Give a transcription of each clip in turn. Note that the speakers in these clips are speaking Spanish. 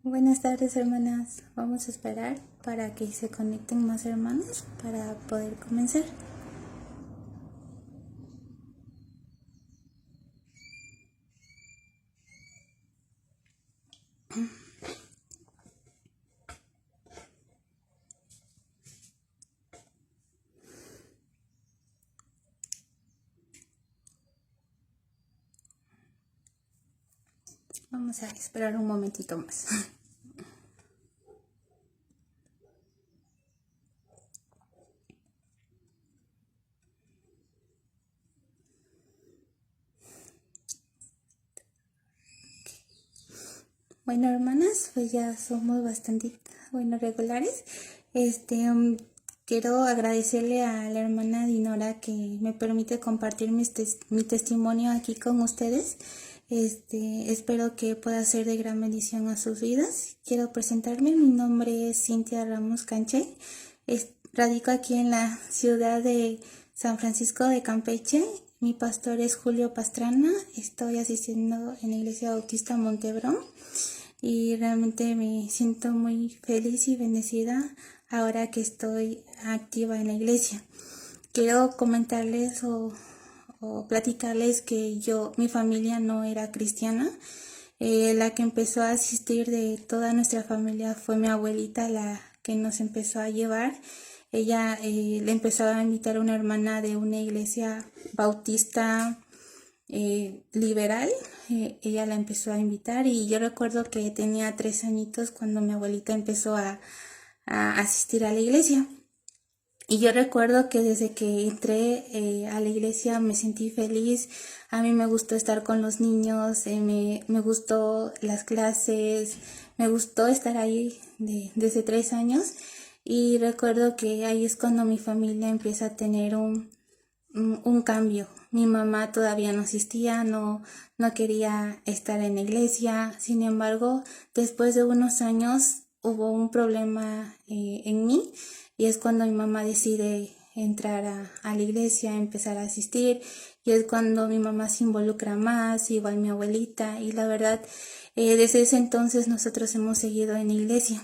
Buenas tardes, hermanas. Vamos a esperar para que se conecten más hermanos para poder comenzar. Vamos a esperar un momentito más. Bueno, hermanas, pues ya somos bastante, regulares. Quiero agradecerle a la hermana Dinora que me permite compartir mi testimonio aquí con ustedes. Espero que pueda ser de gran bendición a sus vidas. Quiero presentarme. Mi nombre es Cintia Ramos Canché. Radico aquí en la ciudad de San Francisco de Campeche. Mi pastor es Julio Pastrana. Estoy asistiendo en la Iglesia Bautista Montebrón y realmente me siento muy feliz y bendecida ahora que estoy activa en la iglesia. Quiero comentarles o platicarles que mi familia no era cristiana. La que empezó a asistir de toda nuestra familia fue mi abuelita, la que nos empezó a llevar. Ella le empezó a invitar a una hermana de una iglesia bautista liberal. Ella la empezó a invitar y yo recuerdo que tenía 3 añitos cuando mi abuelita empezó a asistir a la iglesia. Y yo recuerdo que desde que entré a la iglesia me sentí feliz. A mí me gustó estar con los niños, me gustó las clases, me gustó estar ahí desde 3 años. Y recuerdo que ahí es cuando mi familia empieza a tener un cambio. Mi mamá todavía no asistía, no quería estar en la iglesia. Sin embargo, después de unos años hubo un problema en mí y es cuando mi mamá decide entrar a la iglesia, empezar a asistir, y es cuando mi mamá se involucra más, igual mi abuelita, y la verdad, desde ese entonces nosotros hemos seguido en la iglesia.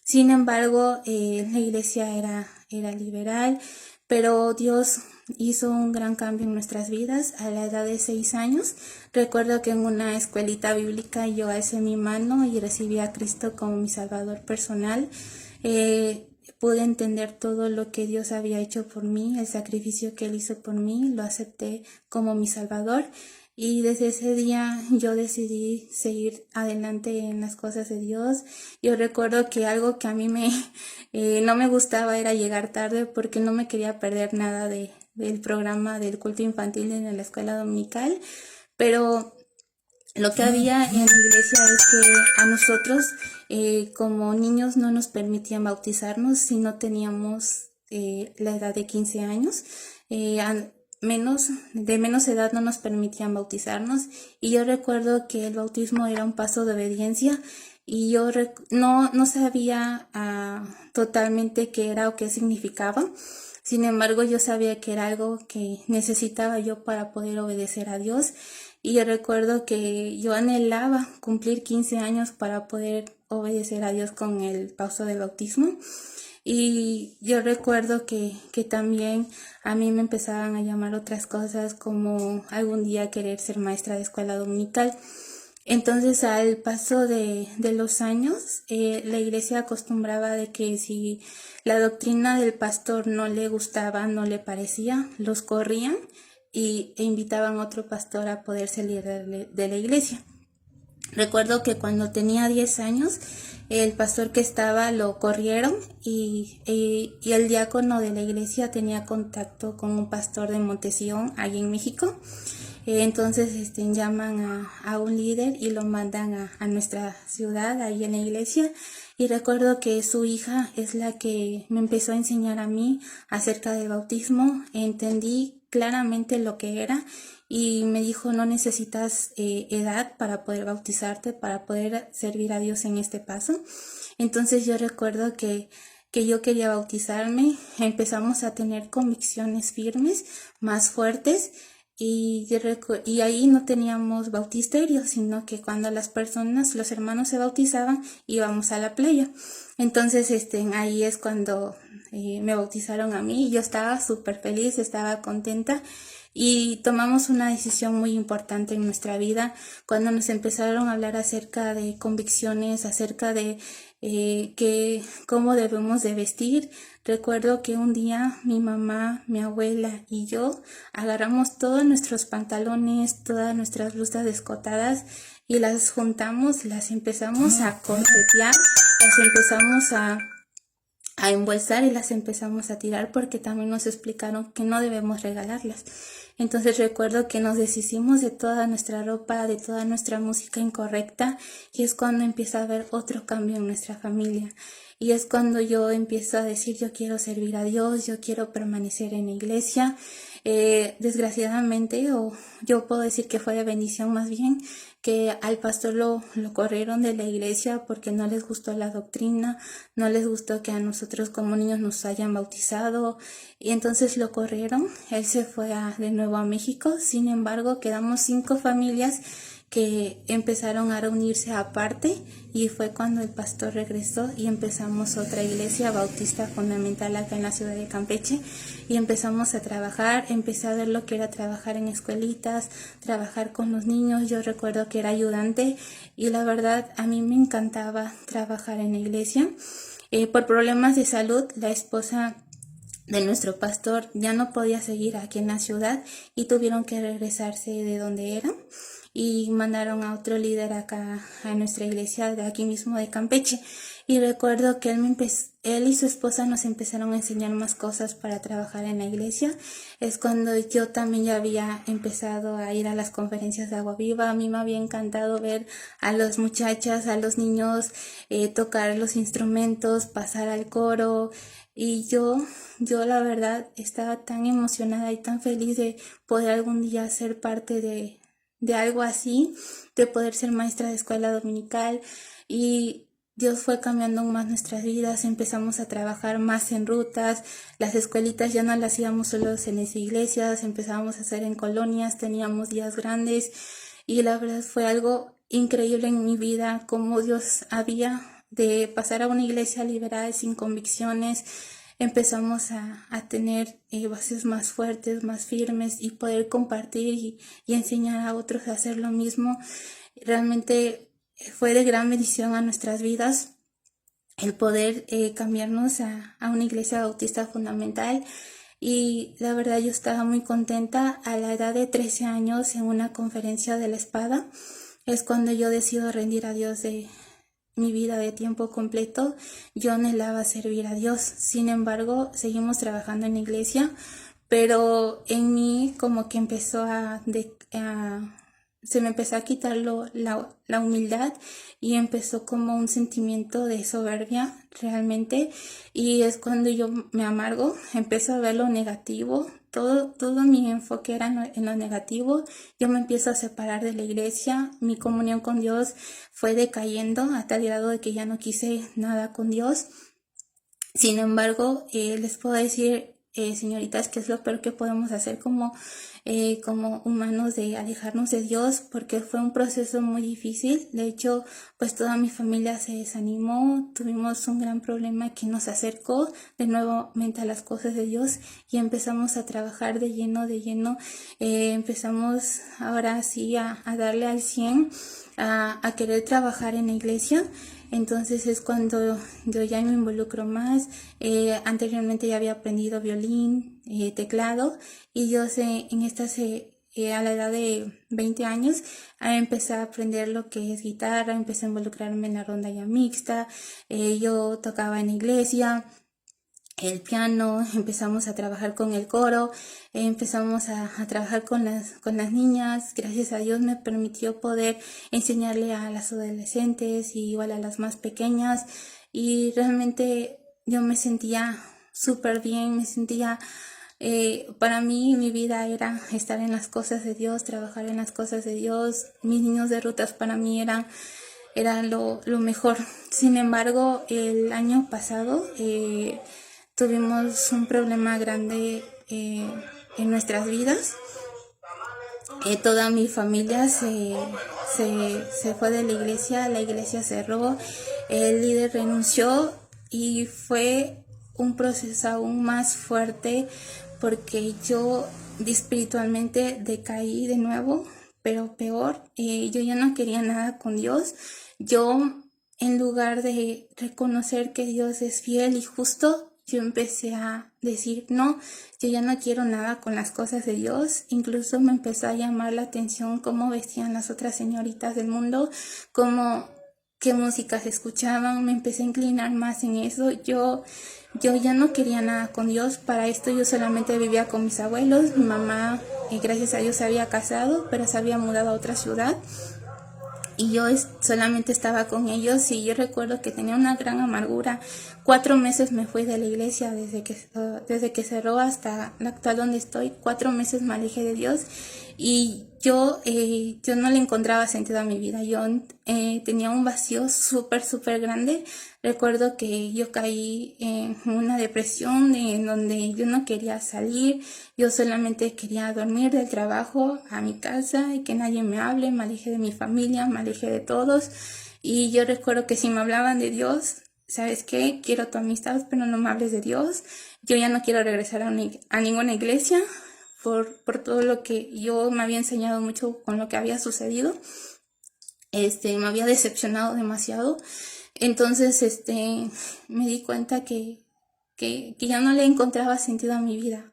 Sin embargo, la iglesia era liberal, pero Dios hizo un gran cambio en nuestras vidas a la edad de 6 años. Recuerdo que en una escuelita bíblica yo alcé mi mano y recibí a Cristo como mi Salvador personal. Pude entender todo lo que Dios había hecho por mí, el sacrificio que Él hizo por mí, lo acepté como mi Salvador. Y desde ese día yo decidí seguir adelante en las cosas de Dios. Yo recuerdo que algo que a mí no me gustaba era llegar tarde porque no me quería perder nada del programa del culto infantil en la escuela dominical. Pero lo que había en la iglesia es que a nosotros como niños no nos permitían bautizarnos si no teníamos la edad de 15 años. De menos edad no nos permitían bautizarnos, y yo recuerdo que el bautismo era un paso de obediencia y yo no sabía totalmente qué era o qué significaba. Sin embargo, yo sabía que era algo que necesitaba yo para poder obedecer a Dios. Y yo recuerdo que yo anhelaba cumplir 15 años para poder obedecer a Dios con el paso del bautismo. Y yo recuerdo que también a mí me empezaban a llamar otras cosas, como algún día querer ser maestra de escuela dominical. Entonces, al paso de los años, la iglesia acostumbraba de que si la doctrina del pastor no le gustaba, no le parecía, los corrían e invitaban a otro pastor a poder salir de la iglesia. Recuerdo que cuando tenía 10 años, el pastor que estaba lo corrieron y el diácono de la iglesia tenía contacto con un pastor de Montesión, allí en México. Entonces llaman a un líder y lo mandan a nuestra ciudad, ahí en la iglesia. Y recuerdo que su hija es la que me empezó a enseñar a mí acerca del bautismo. Entendí claramente lo que era y me dijo: no necesitas edad para poder bautizarte, para poder servir a Dios en este paso. Entonces yo recuerdo que yo quería bautizarme. Empezamos a tener convicciones firmes, más fuertes, y ahí no teníamos bautisterio, sino que cuando las personas, los hermanos se bautizaban, íbamos a la playa. Entonces, ahí es cuando me bautizaron a mí. Yo estaba súper feliz, estaba contenta y tomamos una decisión muy importante en nuestra vida cuando nos empezaron a hablar acerca de convicciones, acerca de cómo debemos de vestir. Recuerdo que un día mi mamá, mi abuela y yo agarramos todos nuestros pantalones, todas nuestras blusas escotadas y las juntamos, las empezamos a cortetear, las empezamos a embolsar y las empezamos a tirar porque también nos explicaron que no debemos regalarlas. Entonces recuerdo que nos deshicimos de toda nuestra ropa, de toda nuestra música incorrecta y es cuando empieza a haber otro cambio en nuestra familia. Y es cuando yo empiezo a decir, yo quiero servir a Dios, yo quiero permanecer en la iglesia. Desgraciadamente, o yo puedo decir que fue de bendición más bien, que al pastor lo corrieron de la iglesia porque no les gustó la doctrina, no les gustó que a nosotros como niños nos hayan bautizado y entonces lo corrieron. Él se fue de nuevo a México. Sin embargo, quedamos 5 familias que empezaron a reunirse aparte y fue cuando el pastor regresó y empezamos otra iglesia bautista fundamental acá en la ciudad de Campeche y empezamos a trabajar. Empecé a ver lo que era trabajar en escuelitas, trabajar con los niños. Yo recuerdo que era ayudante y la verdad a mí me encantaba trabajar en la iglesia. Por problemas de salud, la esposa de nuestro pastor ya no podía seguir aquí en la ciudad y tuvieron que regresarse de donde eran y mandaron a otro líder acá a nuestra iglesia de aquí mismo de Campeche. Y recuerdo que él y su esposa nos empezaron a enseñar más cosas para trabajar en la iglesia. Es cuando yo también ya había empezado a ir a las conferencias de Agua Viva. A mí me había encantado ver a las muchachas, a los niños tocar los instrumentos, pasar al coro. Y yo la verdad estaba tan emocionada y tan feliz de poder algún día ser parte de algo así, de poder ser maestra de escuela dominical y Dios fue cambiando aún más nuestras vidas, empezamos a trabajar más en rutas, las escuelitas ya no las íbamos solo en las iglesias, empezábamos a hacer en colonias, teníamos días grandes y la verdad fue algo increíble en mi vida, como Dios había de pasar a una iglesia liberal sin convicciones. Empezamos a tener bases más fuertes, más firmes y poder compartir y enseñar a otros a hacer lo mismo. Realmente fue de gran bendición a nuestras vidas el poder cambiarnos a una iglesia bautista fundamental y la verdad yo estaba muy contenta. A la edad de 13 años en una conferencia de la espada es cuando yo decido rendir a Dios de mi vida de tiempo completo. Yo anhelaba servir a Dios, sin embargo seguimos trabajando en la iglesia, pero en mí como que se me empezó a quitar la humildad y empezó como un sentimiento de soberbia realmente y es cuando yo me amargo, empiezo a ver lo negativo, todo mi enfoque era en lo negativo, yo me empiezo a separar de la iglesia, mi comunión con Dios fue decayendo a tal grado de que ya no quise nada con Dios. Sin embargo, les puedo decir, señoritas, que es lo peor que podemos hacer como humanos, de alejarnos de Dios, porque fue un proceso muy difícil. De hecho, pues toda mi familia se desanimó, tuvimos un gran problema que nos acercó de nuevamente a las cosas de Dios y empezamos a trabajar de lleno, empezamos ahora sí a darle al 100, a querer trabajar en la iglesia. Entonces es cuando yo ya me involucro más. Anteriormente ya había aprendido violín, teclado y yo a la edad de 20 años empecé a aprender lo que es guitarra, empecé a involucrarme en la rondalla mixta, yo tocaba en la iglesia, el piano, empezamos a trabajar con el coro, empezamos a trabajar con las niñas. Gracias a Dios me permitió poder enseñarle a las adolescentes y igual a las más pequeñas y realmente yo me sentía súper bien, para mí mi vida era estar en las cosas de Dios, trabajar en las cosas de Dios. Mis niños de rutas para mí era lo mejor. Sin embargo, el año pasado tuvimos un problema grande en nuestras vidas Toda mi familia se fue de la iglesia cerró, el líder renunció y fue un proceso aún más fuerte porque yo espiritualmente decaí de nuevo, pero peor, yo ya no quería nada con Dios. Yo, en lugar de reconocer que Dios es fiel y justo, yo empecé a decir, no, yo ya no quiero nada con las cosas de Dios. Incluso me empezó a llamar la atención cómo vestían las otras señoritas del mundo, cómo, qué músicas escuchaban. Me empecé a inclinar más en eso. Yo ya no quería nada con Dios. Para esto yo solamente vivía con mis abuelos. Mi mamá, gracias a Dios, se había casado, pero se había mudado a otra ciudad. Y yo solamente estaba con ellos y yo recuerdo que tenía una gran amargura. 4 meses me fui de la iglesia desde que cerró hasta la actual donde estoy. 4 meses me alejé de Dios y yo no le encontraba sentido a mi vida. Yo tenía un vacío súper grande. Recuerdo que yo caí en una depresión en donde yo no quería salir. Yo solamente quería dormir del trabajo a mi casa y que nadie me hable. Me alejé de mi familia, me alejé de todos. Y yo recuerdo que si me hablaban de Dios, ¿sabes qué? Quiero tu amistad, pero no me hables de Dios. Yo ya no quiero regresar a ninguna iglesia por todo lo que yo me había enseñado mucho con lo que había sucedido. Me había decepcionado demasiado. Entonces, me di cuenta que ya no le encontraba sentido a mi vida.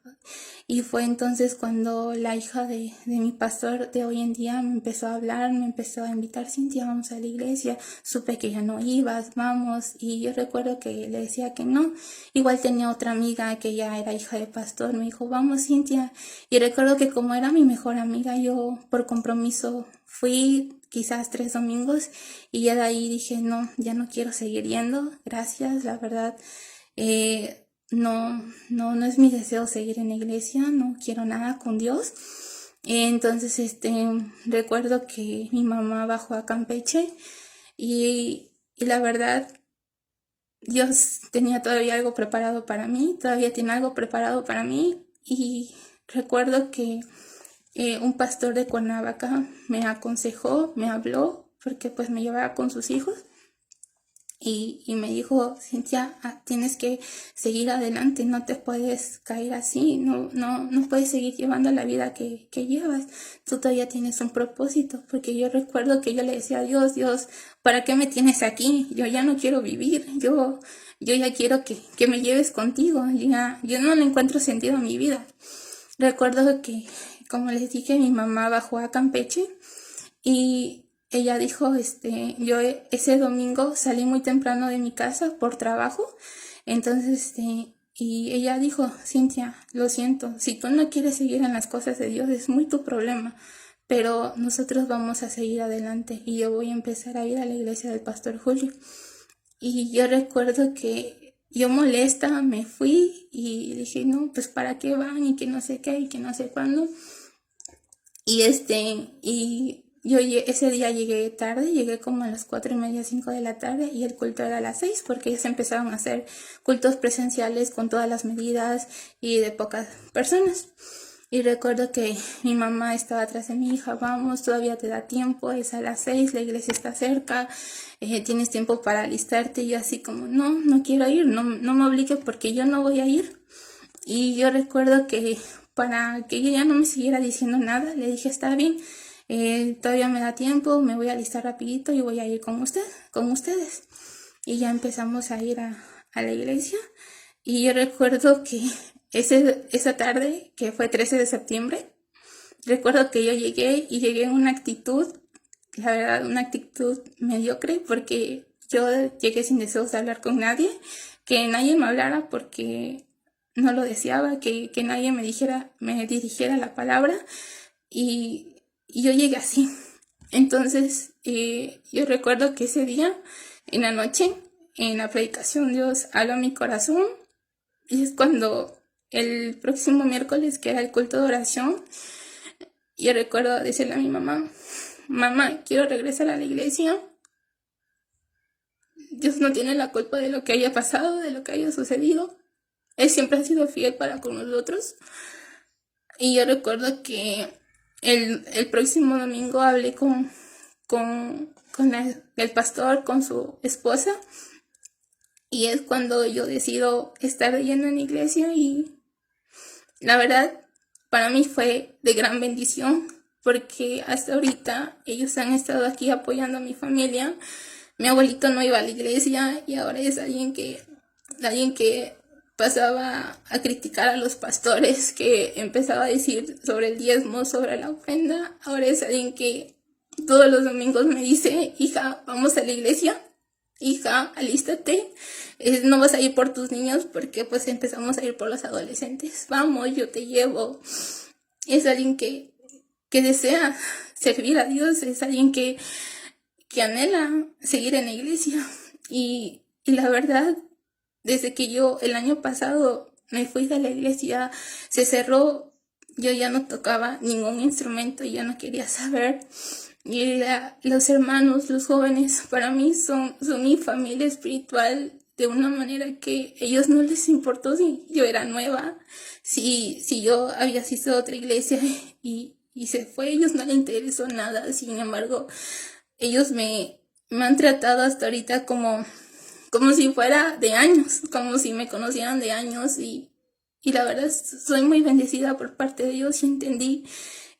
Y fue entonces cuando la hija de mi pastor de hoy en día me empezó a hablar, me empezó a invitar, Cintia, vamos a la iglesia. Supe que ya no ibas, vamos. Y yo recuerdo que le decía que no. Igual tenía otra amiga que ya era hija de pastor, me dijo, vamos, Cintia. Y recuerdo que como era mi mejor amiga, yo por compromiso fui quizás 3 domingos y ya de ahí dije, no, ya no quiero seguir yendo, gracias, la verdad. No es mi deseo seguir en la iglesia, no quiero nada con Dios. Entonces, recuerdo que mi mamá bajó a Campeche y la verdad, Dios tenía todavía algo preparado para mí, todavía tiene algo preparado para mí. Y recuerdo que un pastor de Cuernavaca me aconsejó, me habló, porque pues me llevaba con sus hijos. Y me dijo, Cintia, tienes que seguir adelante, no te puedes caer así, no puedes seguir llevando la vida que llevas, tú todavía tienes un propósito. Porque yo recuerdo que yo le decía a Dios, ¿para qué me tienes aquí? Yo ya no quiero vivir, yo ya quiero que me lleves contigo, yo no le encuentro sentido a mi vida. Recuerdo que, como les dije, mi mamá bajó a Campeche y ella dijo, yo ese domingo salí muy temprano de mi casa por trabajo. Entonces, y ella dijo, Cintia, lo siento, si tú no quieres seguir en las cosas de Dios es muy tu problema, pero nosotros vamos a seguir adelante y yo voy a empezar a ir a la iglesia del pastor Julio. Y yo recuerdo que yo molesta me fui y dije, no, pues para qué van y que no sé qué y que no sé cuándo. Y yo ese día llegué tarde, llegué como a las 4:30, 5 de la tarde y el culto era a las 6 porque ya se empezaron a hacer cultos presenciales con todas las medidas y de pocas personas. Y recuerdo que mi mamá estaba atrás de mi hija, vamos, todavía te da tiempo, es a las 6, la iglesia está cerca, tienes tiempo para alistarte. Y yo así como, no quiero ir, no me obligue porque yo no voy a ir. Y yo recuerdo que para que ella ya no me siguiera diciendo nada, le dije, está bien, todavía me da tiempo, me voy a alistar rapidito y voy a ir con ustedes. Y ya empezamos a ir a la iglesia. Y yo recuerdo que esa tarde, que fue 13 de septiembre, recuerdo que yo llegué en una actitud, la verdad, una actitud mediocre, porque yo llegué sin deseos de hablar con nadie, que nadie me hablara porque no lo deseaba, que nadie me dirigiera la palabra, y yo llegué así. Entonces, yo recuerdo que ese día, en la noche, en la predicación, Dios habló a mi corazón, y es cuando el próximo miércoles, que era el culto de oración, yo recuerdo decirle a mi mamá, quiero regresar a la iglesia. Dios no tiene la culpa de lo que haya pasado, de lo que haya sucedido. Él siempre ha sido fiel para con nosotros. Y yo recuerdo que el próximo domingo hablé con el pastor, con su esposa, y es cuando yo decido estar de lleno en la iglesia, y la verdad para mí fue de gran bendición porque hasta ahorita ellos han estado aquí apoyando a mi familia. Mi abuelito no iba a la iglesia y ahora es alguien que pasaba a criticar a los pastores, que empezaba a decir sobre el diezmo, sobre la ofrenda. Ahora es alguien que todos los domingos me dice: hija, vamos a la iglesia, hija, alístate, no vas a ir por tus niños porque pues empezamos a ir por los adolescentes, vamos, yo te llevo. Es alguien que desea servir a Dios, es alguien que anhela seguir en la iglesia, y la verdad, desde que yo el año pasado me fui de la iglesia, se cerró, yo ya no tocaba ningún instrumento, ya no quería saber. Y los hermanos, los jóvenes, para mí son mi familia espiritual, de una manera que a ellos no les importó si yo era nueva, si yo había asistido a otra iglesia y se fue, a ellos no les interesó nada. Sin embargo, ellos me han tratado hasta ahorita como si fuera de años, como si me conocieran de años, y la verdad soy muy bendecida por parte de Dios, y entendí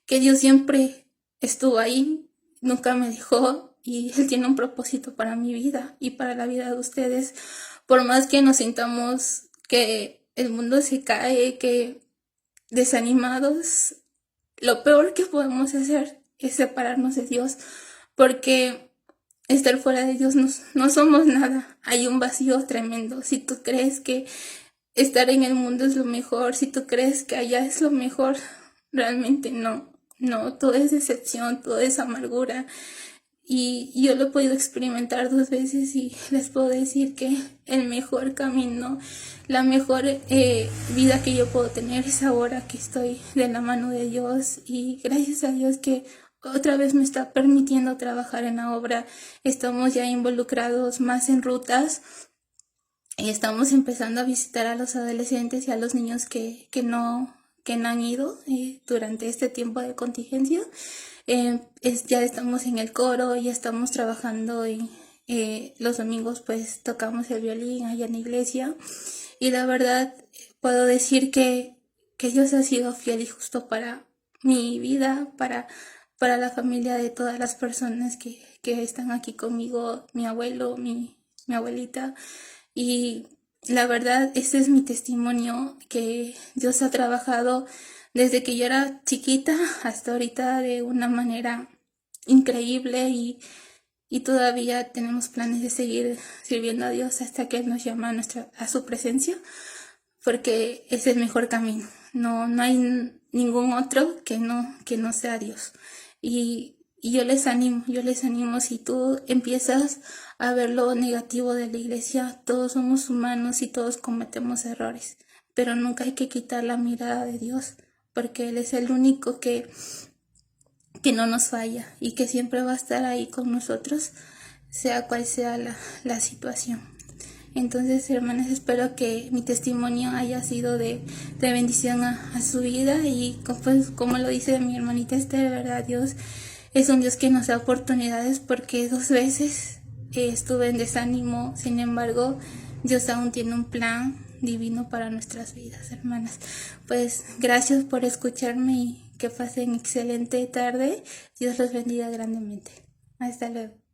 que Dios siempre estuvo ahí, nunca me dejó, y Él tiene un propósito para mi vida y para la vida de ustedes. Por más que nos sintamos que el mundo se cae, que desanimados, lo peor que podemos hacer es separarnos de Dios, porque estar fuera de Dios no somos nada. Hay un vacío tremendo. Si tú crees que estar en el mundo es lo mejor, si tú crees que allá es lo mejor, realmente no, todo es decepción, todo es amargura. Y yo lo he podido experimentar 2 veces, y les puedo decir que el mejor camino, la mejor vida que yo puedo tener es ahora que estoy de la mano de Dios, y gracias a Dios que otra vez me está permitiendo trabajar en la obra. Estamos ya involucrados más en rutas y estamos empezando a visitar a los adolescentes y a los niños que no han ido durante este tiempo de contingencia. Ya estamos en el coro, ya estamos trabajando en los domingos, pues tocamos el violín allá en la iglesia, y la verdad puedo decir que Dios ha sido fiel y justo para mi vida, para la familia de todas las personas que están aquí conmigo, mi abuelo, mi abuelita. Y la verdad, este es mi testimonio, que Dios ha trabajado desde que yo era chiquita hasta ahorita de una manera increíble, y todavía tenemos planes de seguir sirviendo a Dios hasta que Él nos llama a su presencia, porque es el mejor camino. No hay ningún otro que no sea Dios. Y yo les animo, si tú empiezas a ver lo negativo de la iglesia, todos somos humanos y todos cometemos errores, pero nunca hay que quitar la mirada de Dios, porque Él es el único que no nos falla y que siempre va a estar ahí con nosotros, sea cual sea la situación. Entonces, hermanas, espero que mi testimonio haya sido de bendición a su vida, y pues, como lo dice mi hermanita Esther, de verdad, Dios es un Dios que nos da oportunidades, porque 2 veces estuve en desánimo. Sin embargo, Dios aún tiene un plan divino para nuestras vidas, hermanas. Pues gracias por escucharme, y que pasen excelente tarde. Dios los bendiga grandemente. Hasta luego.